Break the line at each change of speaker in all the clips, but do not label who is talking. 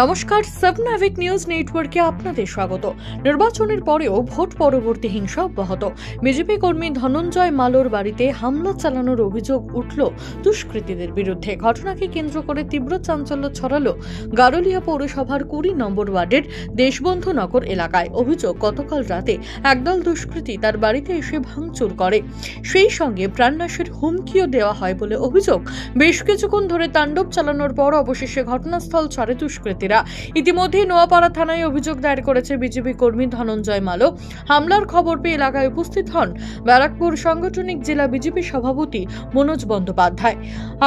নমস্কার, সাবনাভিক নিউজ নেটওয়ার্কে আপনাদের স্বাগত। নির্বাচনের পরেও ভোট পরবর্তী হিংসা অব্যাহত। বিজেপি কর্মী ধনঞ্জয় মালোর বাড়িতে হামলা চালানোর অভিযোগ উঠল দুষ্কৃতীদের বিরুদ্ধে। ঘটনাকে কেন্দ্র করে তীব্র চাঞ্চল্য ছড়ালো গারুলিয়া পৌরসভার 20 নম্বর ওয়ার্ডের দেশবন্ধু নগর এলাকায়। অভিযোগ, গতকাল রাতে একদল দুষ্কৃতী তার বাড়িতে এসে ভাঙচুর করে, সেই সঙ্গে প্রাণনাশের হুমকিও দেওয়া হয় বলে অভিযোগ। বেশ কিছুক্ষণ ধরে তাণ্ডব চালানোর পর অবশেষে ঘটনাস্থল ছাড়ে দুষ্কৃতীরা। ইতিমধ্যে নোয়াপাড়া থানায় অভিযোগ দায়ের করেছে বিজেপি কর্মী ধনঞ্জয় মালো। হামলার খবর পেয়ে এলাকায় উপস্থিত হন ব্যারাকপুর সাংগঠনিক জেলা বিজেপি সভাপতি মনোজ বন্দ্যোপাধ্যায়।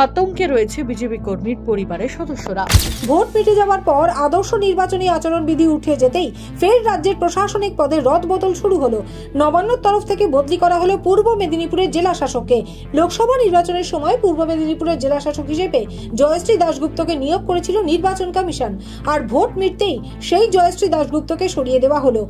আতঙ্কে রয়েছে বিজেপি কর্মীর পরিবারের সদস্যরা।
ভোট মিটে যাওয়ার পর আদর্শ নির্বাচনী আচরণবিধি উঠে যেতেই ফের রাজ্যের প্রশাসনিক পদে রদবদল শুরু হলো। নবান্নর তরফ থেকে বদলি করা হলো পূর্ব মেদিনীপুরের জেলা শাসককে। লোকসভা নির্বাচনের সময় পূর্ব মেদিনীপুরের জেলা শাসক হিসেবে জয়শ্রী দাশগুপ্তকে নিয়োগ করেছিল নির্বাচন কমিশন, আর ভোট মিটতেই সেই জয়শ্রী দাশগুপ্তকে সরিয়ে দেওয়া হলো।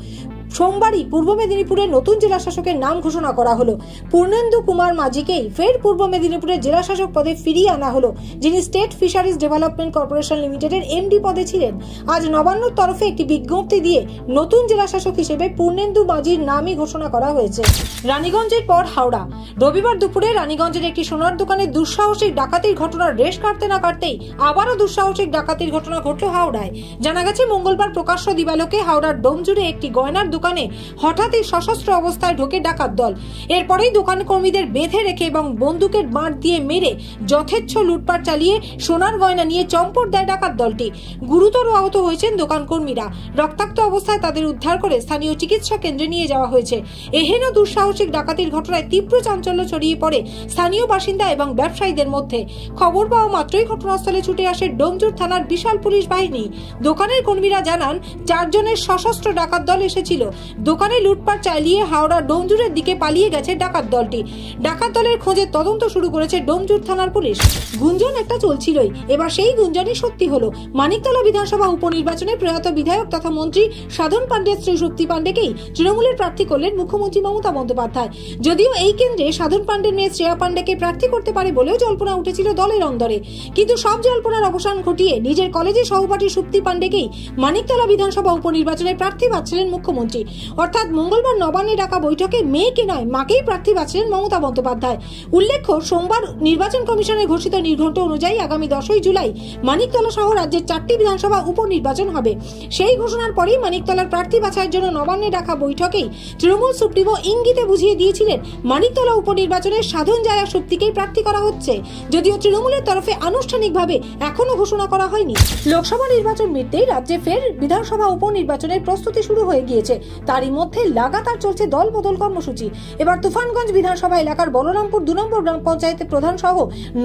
সোমবারই পূর্ব মেদিনীপুরের নতুন জেলা শাসকের নাম ঘোষণা করা হলো। পূর্ণেন্দু কুমার মাঝিকেই ফের পূর্ব মেদিনীপুরের জেলা শাসক পদে ফিরিয়ে আনা হলো, যিনি স্টেট ফিশারিজ ডেভেলপমেন্ট কর্পোরেশন লিমিটেডের এমডি পদে ছিলেন। আজ নবান্নর তরফে একটি বিজ্ঞপ্তি দিয়ে নতুন জেলা শাসক হিসেবে পূর্ণেন্দু মাঝির নামই ঘোষণা করা হয়েছে। রানীগঞ্জের পর হাওড়া। রবিবার দুপুরে রানীগঞ্জের একটি সোনার দোকানে দুঃসাহসিক ডাকাতির ঘটনার রেশ কাটতে না কাটতেই আবারও দুঃসাহসিক ডাকাতির ঘটনা ঘটল হাওড়ায়। জানা গেছে, মঙ্গলবার প্রকাশ্য দিবালোকে হাওড়ার ডোমজুড়ে একটি গয়নার দোকানে হঠাৎই সশস্ত্র অবস্থায় ঢোকে ডাকাত দল। এরপরেই দোকান কর্মীদের বেঁধে রেখে এবং বন্দুকের বাঁট দিয়ে মেরে যথেচ্ছ লুটপাট চালিয়ে সোনার গয়না নিয়ে চম্পট দেয় ডাকাত দলটি। গুরুতর আহত হয়েছেন দোকান কর্মীরা। রক্তাক্ত অবস্থায় তাদের উদ্ধার করে স্থানীয় চিকিৎসা কেন্দ্রে নিয়ে যাওয়া হয়েছে। এহেন দুঃসাহসিক ডাকাতির ঘটনায় তীব্র চাঞ্চল্য ছড়িয়ে পড়ে স্থানীয় বাসিন্দা এবং ব্যবসায়ীদের মধ্যে। খবর পাওয়া মাত্রই ঘটনাস্থলে ছুটে আসে ডোমজুর থানার বিশাল পুলিশ বাহিনী। দোকানের কর্মীরা জানান, 4 জনের সশস্ত্র ডাকাত দল এসেছিল। দোকানে লুটপাট চালিয়ে হাওড়া ডোমজুরের দিকে পালিয়ে গেছে ডাকাত দলটি। ডাকাত দলের খোঁজে তদন্ত শুরু করেছে ডোমজুর থানার পুলিশ। গুঞ্জন একটা চলছিলই, এবার সেই গুঞ্জনই সত্যি হলো। মানিকতলা বিধানসভা উপনির্বাচনে প্রয়াত বিধায়ক তথা মন্ত্রী সাধন পাণ্ডের স্ত্রী সুপ্তি পাণ্ডেকেই তৃণমূলের প্রার্থী করলেন মুখ্যমন্ত্রী মমতা বন্দ্যোপাধ্যায়। যদিও এই কেন্দ্রে সাধন পাণ্ডের মেয়ে শ্রেয়া পাণ্ডেকে প্রার্থী করতে পারে বলেও জল্পনা উঠেছিল দলের অন্দরে, কিন্তু সব জল্পনার অবসান ঘটিয়ে নিজের কলেজের সহপাঠী সুপ্তি পাণ্ডেকেই মানিকতলা বিধানসভা উপনির্বাচনে প্রার্থী বাছলেন মুখ্যমন্ত্রী। অর্থাৎ মঙ্গলবার নবান্নে ডাকা বৈঠকে মেয়েকে নয়, মাকেই প্রার্থী বাছলেন মমতা বন্দ্যোপাধ্যায়। উল্লেখ্য, সোমবার নির্বাচন কমিশনের ঘোষিত নির্ঘণ্ট অনুযায়ী আগামী 10ই জুলাই মানিকতলা সহ রাজ্যের 4টি বিধানসভা উপনির্বাচন হবে। সেই ঘোষণার পরেই মানিকতলার প্রার্থী বাছাইয়ের জন্য নবান্নে ডাকা বৈঠকেই তৃণমূল সুপ্রিমো ইঙ্গিতে বুঝিয়ে দিয়েছিলেন মানিকতলা উপনির্বাচনের সাধন জায়া সুপ্তিকেই প্রার্থী করা হচ্ছে, যদিও তৃণমূলের তরফে আনুষ্ঠানিকভাবে এখনো ঘোষণা করা হয়নি। লোকসভা নির্বাচন মিটতেই রাজ্যে ফের বিধানসভা উপনির্বাচনের প্রস্তুতি শুরু হয়ে গিয়েছে। তারই মধ্যে লাগাতার চলছে দল বদল কর্মসূচি। এবার তুফানগঞ্জ বিধানসভা এলাকার বলরামপুর 2 নম্বর গ্রাম পঞ্চায়েতের প্রধান সহ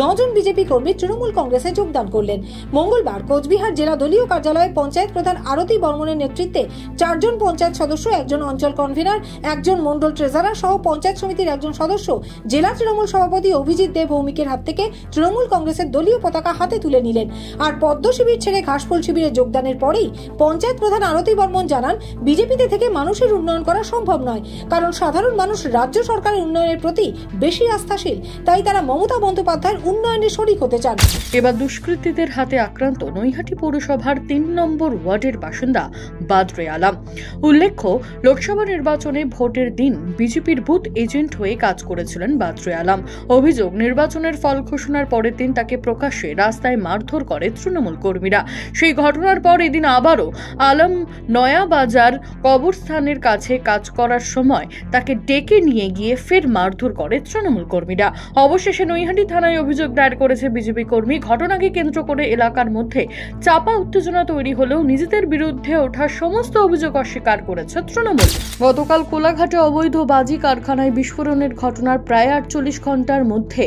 9 জন বিজেপি কর্মী তৃণমূল কংগ্রেসে যোগদান করলেন। মঙ্গলবার কোচবিহার জেলা দলীয় কার্যালয়ে পঞ্চায়েত প্রধান আরতি বর্মনের নেতৃত্বে 4 জন পঞ্চায়েত সদস্য, 1 জন অঞ্চল কনভেনার, 1 জন মন্ডল ট্রেজারার সহ পঞ্চায়েত সমিতির 1 জন সদস্য জেলা তৃণমূল সভাপতি অভিজিৎ দেব ভৌমিকের হাত থেকে তৃণমূল কংগ্রেসের দলীয় পতাকা হাতে তুলে নিলেন। আর পদ্ম শিবির ছেড়ে ঘাসফুল শিবিরে যোগদানের পরেই পঞ্চায়েত প্রধান আরতি বর্মন জানান, বিজেপিতে থেকে মানুষের উন্নয়ন করা সম্ভব নয়, কারণ সাধারণ মানুষ রাজ্য সরকারের উন্নয়নের প্রতি বেশি আস্থাশীল, তাই তারা মমতা বন্দ্যোপাধ্যায়ের উন্নয়নে শরিক হতে চান।
এবার দুষ্কৃতীদের হাতে আক্রান্ত নৈহাটি পৌরসভার 3 নম্বর ওয়ার্ডের বাসিন্দা বাদরে আলম। উল্লেখ্য, লোকসভা নির্বাচনে ভোটের দিন বিজেপির বুথ এজেন্ট হয়ে কাজ করেছিলেন বাদরে আলম। অভিযোগ, নির্বাচনের ফল ঘোষণার পরের দিন তাকে প্রকাশ্যে রাস্তায় মারধর করে তৃণমূল কর্মীরা। সেই ঘটনার পর এদিন আবারও আলম নয়াবাজার কবরস্থানের কাছে কাজ করার সময় তাকে ডেকে নিয়ে গিয়ে ফের মারধর করে তৃণমূল কর্মীরা। অবশেষে নৈহাটি থানায় অভিযোগ দায়ের করেছে বিজেপি কর্মী। ঘটনাকে কেন্দ্র করে এলাকার মধ্যে চাপা উত্তেজনা তৈরি হলেও নিজেদের বিরুদ্ধে ওঠা সমস্ত অভিযোগ অস্বীকার করেছে তৃণমূল। গতকাল কোলাঘাটে অবৈধ বাজি কারখানায় বিস্ফোরণের ঘটনার প্রায় 48 ঘন্টার মধ্যে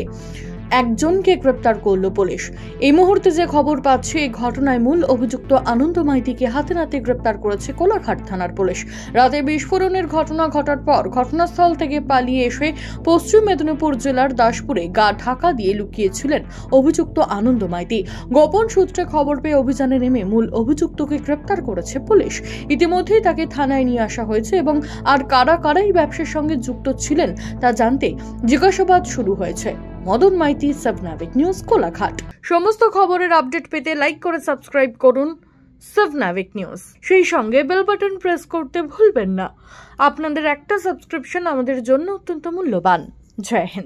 একজনকে গ্রেপ্তার করল পুলিশ। এই মুহূর্তে যে খবর পাচ্ছে, এই ঘটনায় মূল অভিযুক্ত আনন্দ মাইতিকে হাতে নাতে গ্রেপ্তার করেছে কোলাঘাট থানার পুলিশ। রাতে বিস্ফোরণের ঘটনা ঘটার পর ঘটনাস্থল থেকে পালিয়ে এসে পশ্চিম মেদিনীপুর জেলার দাসপুরে গা ঢাকা দিয়ে লুকিয়েছিলেন অভিযুক্ত আনন্দ মাইতি। গোপন সূত্রে খবর পেয়ে অভিযানে নেমে মূল অভিযুক্তকে গ্রেপ্তার করেছে পুলিশ। ইতিমধ্যেই তাকে থানায় নিয়ে আসা হয়েছে এবং আর কারা কারাই ব্যবসার সঙ্গে যুক্ত ছিলেন তা জানতে জিজ্ঞাসাবাদ শুরু হয়েছে। মদন মাইতি, সাবনাভিক নিউজ, কোলাঘাট। সমস্ত খবরের আপডেট পেতে লাইক করে সাবস্ক্রাইব করুন সাবনাভিক নিউজ। সেই সঙ্গে বেল বাটন প্রেস করতে ভুলবেন না। আপনাদের একটা সাবস্ক্রিপশন আমাদের জন্য অত্যন্ত মূল্যবান। জয় হিন্দ।